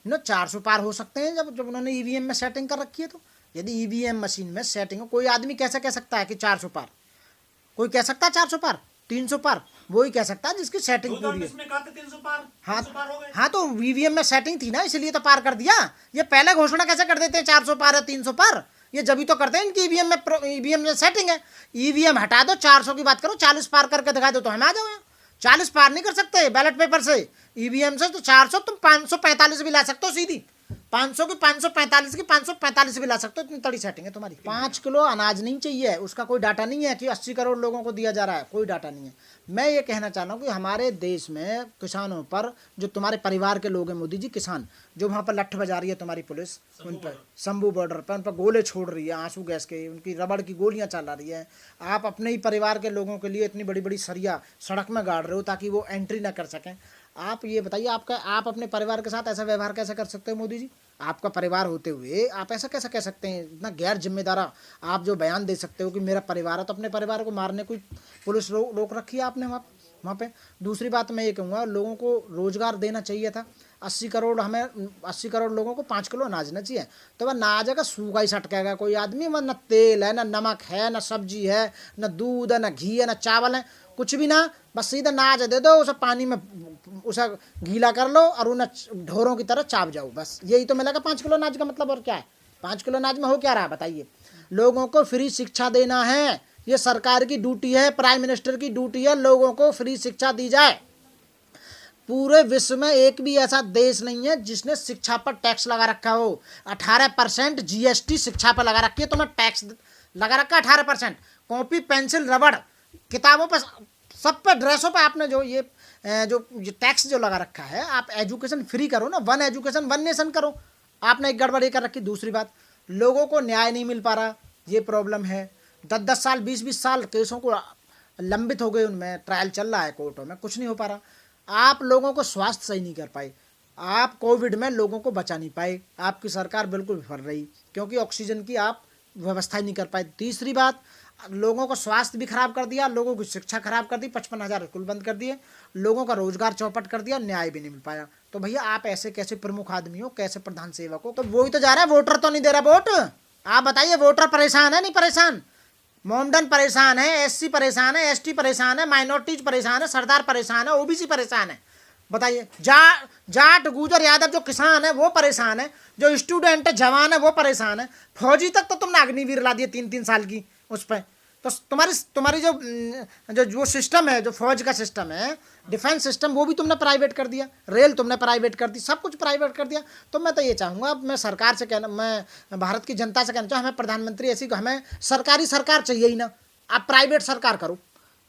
ना 400 पार हो सकते हैं जब जब उन्होंने ईवीएम में सेटिंग कर रखी है। तो यदि ईवीएम मशीन में सेटिंग हो, कोई आदमी कैसे कह सकता है कि 400 पार? कोई कह सकता है 400 पार, 300 पार? वो ही कह सकता है जिसकी सेटिंग पूरी है। हाँ, 300 पार हो गए। हाँ, तो ईवीएम में सेटिंग थी ना, इसलिए तो पार कर दिया। ये पहले घोषणा कैसे कर देते हैं 400 पार है 300 पार? ये जब ही तो करते हैं इनकी ईवीएम में सेटिंग है। ईवीएम हटा दो, 400 की बात करो, 40 पार करके दिखा दो तो हम आ जाओ यहाँ। 40 पार नहीं कर सकते बैलेट पेपर से, ईवीएम से तो 400, तुम 545 भी ला सकते हो सीधी। 500 की 545 की 545 भी ला सकते हो, इतनी तड़ी सेटिंग है तुम्हारी। 5 किलो अनाज नहीं चाहिए, उसका कोई डाटा नहीं है कि 80 करोड़ लोगों को दिया जा रहा है, कोई डाटा नहीं है। मैं ये कहना चाह रहा हूँ कि हमारे देश में किसानों पर, जो तुम्हारे परिवार के लोग हैं मोदी जी, किसान जो वहाँ पर लठ बजा रही है तुम्हारी पुलिस, उन पर शंभू बॉर्डर पर उन पर गोले छोड़ रही है आंसू गैस के, उनकी रबड़ की गोलियां चला रही है। आप अपने ही परिवार के लोगों के लिए इतनी बड़ी बड़ी सरिया सड़क में गाड़ रहे हो ताकि वो एंट्री ना कर सकें। आप ये बताइए, आप अपने परिवार के साथ ऐसा व्यवहार कैसे कर सकते हो मोदी जी? आपका परिवार होते हुए आप ऐसा कैसे कह सकते हैं? इतना गैर जिम्मेदारा आप जो बयान दे सकते हो कि मेरा परिवार है, तो अपने परिवार को मारने कोई पुलिस रोक रखी है आपने वहाँ पे। दूसरी बात मैं ये कहूँगा, लोगों को रोजगार देना चाहिए था। 80 करोड़ लोगों को 5 किलो अनाज ना चाहिए, तो वह अनाज का सूखा ही सटकेगा कोई आदमी। वह न तेल है, न नमक है, न सब्जी है, न दूध है, न घी है, न चावल है, कुछ भी ना। बस सीधा अनाज दे दो, उसे पानी में उसे गीला कर लो और उन्हें ढोरों की तरह चाप जाओ, बस यही तो मिलेगा 5 किलो अनाज का मतलब। और क्या है 5 किलो अनाज में हो क्या रहा है बताइए? लोगों को फ्री शिक्षा देना है, ये सरकार की ड्यूटी है, प्राइम मिनिस्टर की ड्यूटी है, लोगों को फ्री शिक्षा दी जाए। पूरे विश्व में एक भी ऐसा देश नहीं है जिसने शिक्षा पर टैक्स लगा रखा हो। 18% जीएसटी शिक्षा पर लगा रखी है, तुम्हें टैक्स लगा रखा है 18%। कॉपी पेंसिल रबड़ किताबों पर, सब पे, ड्रेसों पे आपने जो टैक्स जो लगा रखा है। आप एजुकेशन फ्री करो ना, वन एजुकेशन वन नेशन करो। आपने एक गड़बड़ी कर रखी। दूसरी बात, लोगों को न्याय नहीं मिल पा रहा, ये प्रॉब्लम है। 10-10 साल 20-20 साल केसों को लंबित हो गए, उनमें ट्रायल चल रहा है कोर्टों में, कुछ नहीं हो पा रहा। आप लोगों को स्वास्थ्य सही नहीं कर पाए, आप कोविड में लोगों को बचा नहीं पाए, आपकी सरकार बिल्कुल विफल रही क्योंकि ऑक्सीजन की आप व्यवस्था ही नहीं कर पाए। तीसरी बात, लोगों को स्वास्थ्य भी खराब कर दिया, लोगों की शिक्षा खराब कर दी, 55,000 स्कूल बंद कर दिए, लोगों का रोजगार चौपट कर दिया, न्याय भी नहीं मिल पाया। तो भैया आप ऐसे कैसे प्रमुख आदमी हो, कैसे प्रधान सेवक हो? तो वही तो जा रहा है, वोटर तो नहीं दे रहा वोट। आप बताइए, वोटर परेशान है नहीं परेशान? मोमडन परेशान है, एससी परेशान है, एसटी परेशान है, माइनॉरिटीज परेशान है, सरदार परेशान है, ओबीसी परेशान है। बताइए, जाट गुजर यादव जो किसान है वो परेशान है, जो स्टूडेंट है जवान है वो परेशान है, फौजी तक तो तुमने अग्निवीर ला दिए 3-3 साल की उस पर। तो तुम्हारी जो सिस्टम है, जो फौज का सिस्टम है, डिफेंस सिस्टम, वो भी तुमने प्राइवेट कर दिया, रेल तुमने प्राइवेट कर दी, सब कुछ प्राइवेट कर दिया। तो मैं तो ये चाहूँगा, मैं सरकार से कहना, मैं भारत की जनता से कहना चाहूँ, हमें प्रधानमंत्री ऐसी, हमें सरकारी सरकार चाहिए ही ना। आप प्राइवेट सरकार करो,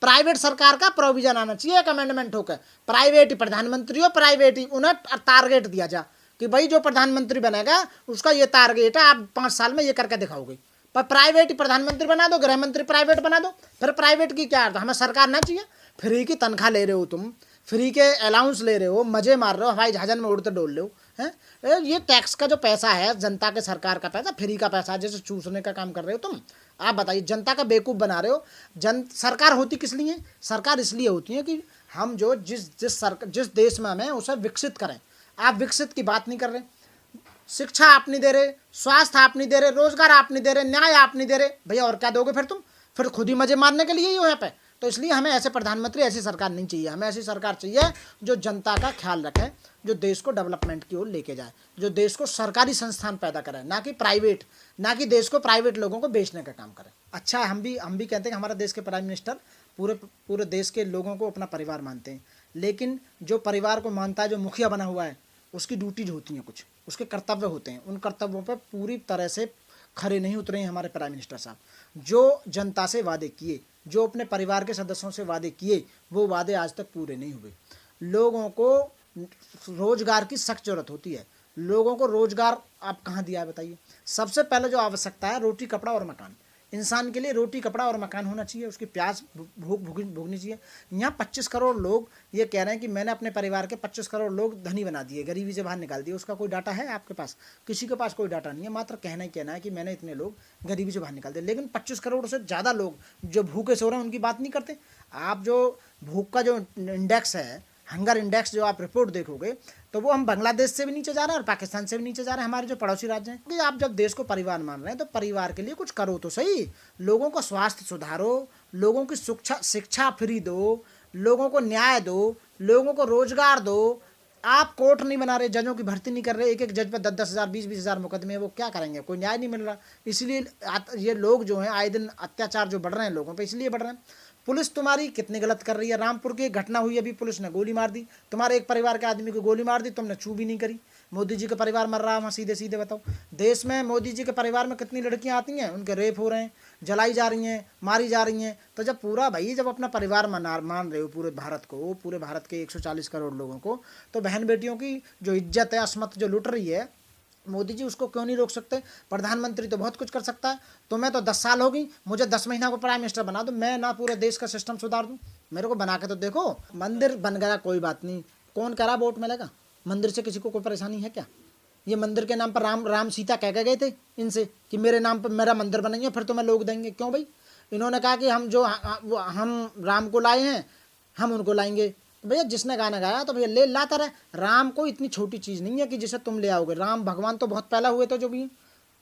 प्राइवेट सरकार का प्रोविजन आना चाहिए, एक अमेंडमेंट होकर प्राइवेट ही प्रधानमंत्री हो, प्राइवेट ही उन्हें टारगेट दिया जा कि भाई जो प्रधानमंत्री बनेगा उसका ये टारगेट है, आप 5 साल में ये करके दिखाओगे। पर प्राइवेट ही प्रधानमंत्री बना दो, गृह मंत्री प्राइवेट बना दो, फिर प्राइवेट की क्या? हमें सरकार ना चाहिए। फ्री की तनख्वाह ले रहे हो तुम, फ्री के अलाउंस ले रहे हो, मजे मार रहे हो, हवाई जहाजन में उड़ते डोल रहे हो हैं। ये टैक्स का जो पैसा है, जनता के, सरकार का पैसा, फ्री का पैसा जैसे चूसने का काम कर रहे हो तुम। आप बताइए, जनता का बेवकूफ़ बना रहे हो। सरकार होती किस लिए? सरकार इसलिए होती है कि हम जो जिस देश में हमें उसे विकसित करें। आप विकसित की बात नहीं कर रहे, शिक्षा आप नहीं दे रहे, स्वास्थ्य आप नहीं दे रहे, रोजगार आप नहीं दे रहे, न्याय आप नहीं दे रहे। भैया और क्या दोगे फिर तुम? फिर खुद ही मजे मारने के लिए ही हो यहाँ पे। तो इसलिए हमें ऐसे प्रधानमंत्री, ऐसी सरकार नहीं चाहिए। हमें ऐसी सरकार चाहिए जो जनता का ख्याल रखे, जो देश को डेवलपमेंट की ओर लेके जाए, जो देश को सरकारी संस्थान पैदा करे, ना कि प्राइवेट, ना कि देश को प्राइवेट लोगों को बेचने का काम करे। अच्छा, हम भी कहते हैं कि हमारा देश के प्राइम मिनिस्टर पूरे देश के लोगों को अपना परिवार मानते हैं, लेकिन जो परिवार को मानता है, जो मुखिया बना हुआ है, उसकी ड्यूटीज होती हैं, कुछ उसके कर्तव्य होते हैं। उन कर्तव्यों पर पूरी तरह से खरे नहीं उतरे हैं हमारे प्राइम मिनिस्टर साहब। जो जनता से वादे किए, जो अपने परिवार के सदस्यों से वादे किए, वो वादे आज तक पूरे नहीं हुए। लोगों को रोजगार की सख्त जरूरत होती है। लोगों को रोजगार आप कहाँ दिया है बताइए? सबसे पहले जो आवश्यकता है, रोटी, कपड़ा और मकान। इंसान के लिए रोटी, कपड़ा और मकान होना चाहिए, उसकी प्यास भूख भोगनी चाहिए। यहाँ 25 करोड़ लोग ये कह रहे हैं कि मैंने अपने परिवार के 25 करोड़ लोग धनी बना दिए, गरीबी से बाहर निकाल दिए। उसका कोई डाटा है आपके पास? किसी के पास कोई डाटा नहीं है, मात्र कहना ही कहना है कि मैंने इतने लोग गरीबी से बाहर निकाल दिए। लेकिन 25 करोड़ से ज़्यादा लोग जो भूखे सो रहे हैं उनकी बात नहीं करते। आप जो भूख का जो इंडेक्स है, हंगर इंडेक्स, जो आप रिपोर्ट देखोगे, तो वो हम बांग्लादेश से भी नीचे जा रहे हैं और पाकिस्तान से भी नीचे जा रहे हैं, हमारे जो पड़ोसी राज्य हैं। कि आप जब देश को परिवार मान रहे हैं तो परिवार के लिए कुछ करो तो सही। लोगों को स्वास्थ्य सुधारो, लोगों की शिक्षा फ्री दो, लोगों को न्याय दो, लोगों को रोजगार दो। आप कोर्ट नहीं बना रहे, जजों की भर्ती नहीं कर रहे, एक एक जज पर 10-10 हज़ार 20-20 हज़ार मुकदमे, वो क्या करेंगे, कोई न्याय नहीं मिल रहा। इसलिए ये लोग जो हैं आए दिन अत्याचार जो बढ़ रहे हैं लोगों पे, इसलिए बढ़ रहे हैं। पुलिस तुम्हारी कितनी गलत कर रही है। रामपुर की एक घटना हुई, अभी पुलिस ने गोली मार दी, तुम्हारे एक परिवार के आदमी को गोली मार दी, तुमने छू भी नहीं करी। मोदी जी का परिवार मर रहा है वहाँ, सीधे सीधे बताओ। देश में मोदी जी के परिवार में कितनी लड़कियाँ आती हैं, उनके रेप हो रहे हैं, जलाई जा रही हैं, मारी जा रही हैं। तो जब पूरा भाई जब अपना परिवार मान रहे हो पूरे भारत को, पूरे भारत के 140 करोड़ लोगों को, तो बहन बेटियों की जो इज्जत है, असमत जो लुट रही है, मोदी जी उसको क्यों नहीं रोक सकते। प्रधानमंत्री तो बहुत कुछ कर सकता है। तो मैं तो 10 साल हो गई, मुझे 10 महीना को प्राइम मिनिस्टर बना दो, मैं ना पूरे देश का सिस्टम सुधार दूँ। मेरे को बना के तो देखो। मंदिर बन गया कोई बात नहीं, कौन कह रहा वोट मिलेगा। मंदिर से किसी को कोई परेशानी है क्या। ये मंदिर के नाम पर राम सीता कह के गए थे इनसे कि मेरे नाम पर मेरा मंदिर बनाएंगे, फिर तुम्हें लोग देंगे। क्यों भाई, इन्होंने कहा कि हम राम को लाए हैं, हम उनको लाएंगे। भैया जिसने गाना गाया तो भैया ले लाता रहे। राम को इतनी छोटी चीज़ नहीं है कि जिसे तुम ले आओगे। राम भगवान तो बहुत पहले हुए थे जो भी।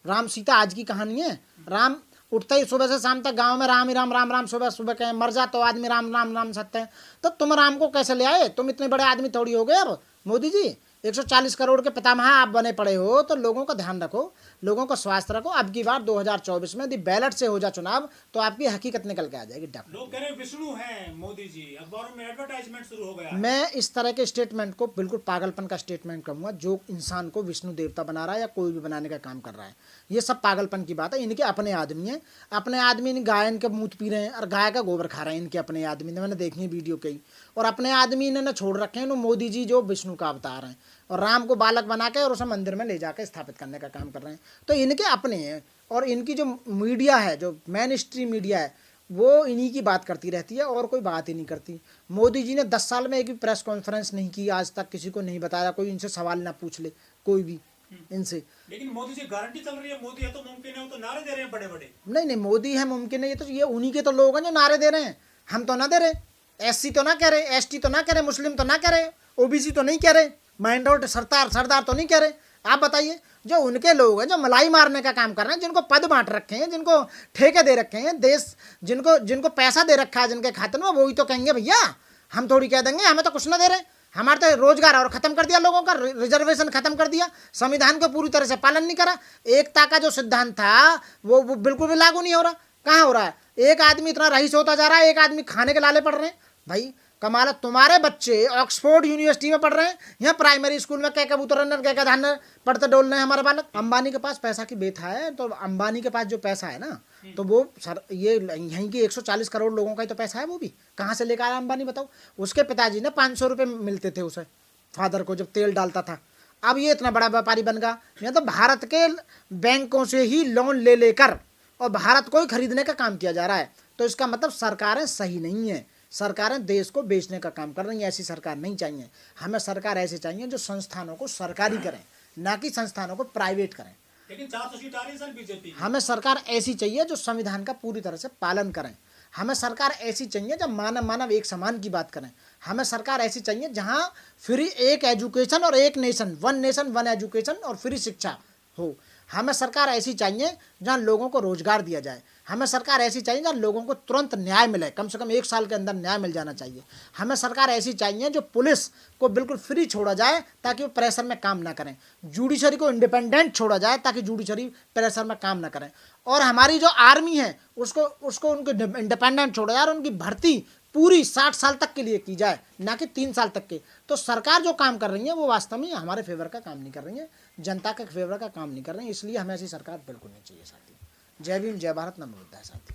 राम सीता आज की कहानी है। राम उठते ही सुबह से शाम तक गांव में राम ही राम राम राम, सुबह सुबह कहें मर जा तो आदमी राम राम राम सत्य है। तो तुम राम को कैसे ले आए, तुम इतने बड़े आदमी थोड़ी हो गए। अब मोदी जी 140 करोड़ के पितामह आप बने पड़े हो, तो लोगों का ध्यान रखो, लोगों का स्वास्थ्य रखो। अब की बार 2024 में यदि बैलेट से हो जा चुनाव तो आपकी हकीकत निकल के आ जाएगी। लोग कह रहे विष्णु हैं मोदी जी, अखबारों में एडवर्टाइजमेंट शुरू हो गया है। मैं इस तरह के स्टेटमेंट को बिल्कुल पागलपन का स्टेटमेंट कहूँगा। जो इंसान को विष्णु देवता बना रहा है या कोई भी बनाने का काम कर रहा है, ये सब पागलपन की बात है। इनके अपने आदमी हैं, अपने आदमी गाय के मूत पी रहे हैं और गाय का गोबर खा रहे हैं। इनके अपने आदमी ने, मैंने देखी है वीडियो कई, और अपने आदमी इन्होंने छोड़ रखे हैं मोदी जी जो विष्णु का अवतार हैं और राम को बालक बना के और उसे मंदिर में ले जाकर स्थापित करने का काम कर रहे हैं। तो इनके अपने हैं। और इनकी जो मीडिया है, जो मेन स्ट्रीम मीडिया है, वो इन्हीं की बात करती रहती है और कोई बात ही नहीं करती। मोदी जी ने 10 साल में एक भी प्रेस कॉन्फ्रेंस नहीं की, आज तक किसी को नहीं बताया, कोई इनसे सवाल ना पूछ ले कोई भी इनसे। लेकिन मोदी जी गारंटी चल रही है, मोदी है तो मुमकिन है, वो तो नारे दे रहे हैं बड़े बड़े। नहीं, मोदी है मुमकिन है, ये उन्हीं के तो लोग हैं जो नारे दे रहे हैं। हम तो ना दे रहे, SC तो ना कह रहे, ST तो ना कह रहे, मुस्लिम तो ना कह रहे, OBC तो नहीं कह रहे, माइनॉरिटी सरदार तो नहीं कह रहे। आप बताइए, जो उनके लोग हैं जो मलाई मारने का काम कर रहे हैं, जिनको पद बांट रखे हैं, जिनको ठेके दे रखे हैं, देश जिनको पैसा दे रखा है जिनके खाते में, वही तो कहेंगे भैया। हम थोड़ी कह देंगे हमें तो कुछ ना दे रहे। हमारे तो रोजगार और खत्म कर दिया, लोगों का रिजर्वेशन खत्म कर दिया, संविधान को पूरी तरह से पालन नहीं करा। एकता का जो सिद्धांत था वो बिल्कुल भी लागू नहीं हो रहा। कहाँ हो रहा है, एक आदमी इतना रईस होता जा रहा है, एक आदमी खाने के लाले पड़ रहे हैं। भाई कमाल, तुम्हारे बच्चे ऑक्सफोर्ड यूनिवर्सिटी में पढ़ रहे हैं, यहाँ प्राइमरी स्कूल में क्या कबूतर क्या धान पढ़ते डोल रहे हैं हमारे बालक। अंबानी के पास पैसा की बेथा है, तो अंबानी के पास जो पैसा है ना, तो वो ये यहीं की 140 करोड़ लोगों का ही तो पैसा है। वो भी कहाँ से लेकर आया अंबानी बताओ। उसके पिताजी ने 500 रुपये मिलते थे उसे, फादर को, जब तेल डालता था। अब ये इतना बड़ा व्यापारी बन गया। यहाँ तो भारत के बैंकों से ही लोन ले लेकर और भारत को ही खरीदने का काम किया जा रहा है। तो इसका मतलब सरकारें सही नहीं है, सरकारें देश को बेचने का काम कर रही हैं। ऐसी सरकार नहीं चाहिए हमें। सरकार ऐसी चाहिए जो संस्थानों को सरकारी करें, ना कि संस्थानों को प्राइवेट करें। लेकिन 400 सीट आ रही है सर बीजेपी। हमें सरकार ऐसी चाहिए जो संविधान का पूरी तरह से पालन करें। हमें सरकार ऐसी चाहिए जब मानव एक समान की बात करें। हमें सरकार ऐसी चाहिए जहां फ्री एक एजुकेशन और एक नेशन वन एजुकेशन और फ्री शिक्षा हो। हमें सरकार ऐसी चाहिए जहां लोगों को रोजगार दिया जाए। हमें सरकार ऐसी चाहिए जहां लोगों को तुरंत न्याय मिले, कम से कम 1 साल के अंदर न्याय मिल जाना चाहिए। हमें सरकार ऐसी चाहिए जो पुलिस को बिल्कुल फ्री छोड़ा जाए ताकि वो प्रेशर में काम ना करें। जुडिशरी को इंडिपेंडेंट छोड़ा जाए ताकि जुडिशरी प्रेशर में काम ना करें। और हमारी जो आर्मी है उसको उनको इंडिपेंडेंट छोड़ा जाए और उनकी भर्ती पूरी 60 साल तक के लिए की जाए, ना कि 3 साल तक के। तो सरकार जो काम कर रही है वो वास्तव में हमारे फेवर का काम नहीं कर रही है, जनता के फेवर का काम नहीं कर रही है। इसलिए हमें ऐसी सरकार बिल्कुल नहीं चाहिए साथी। जय भीम, जय भारत, नमो बुद्धाय साथी।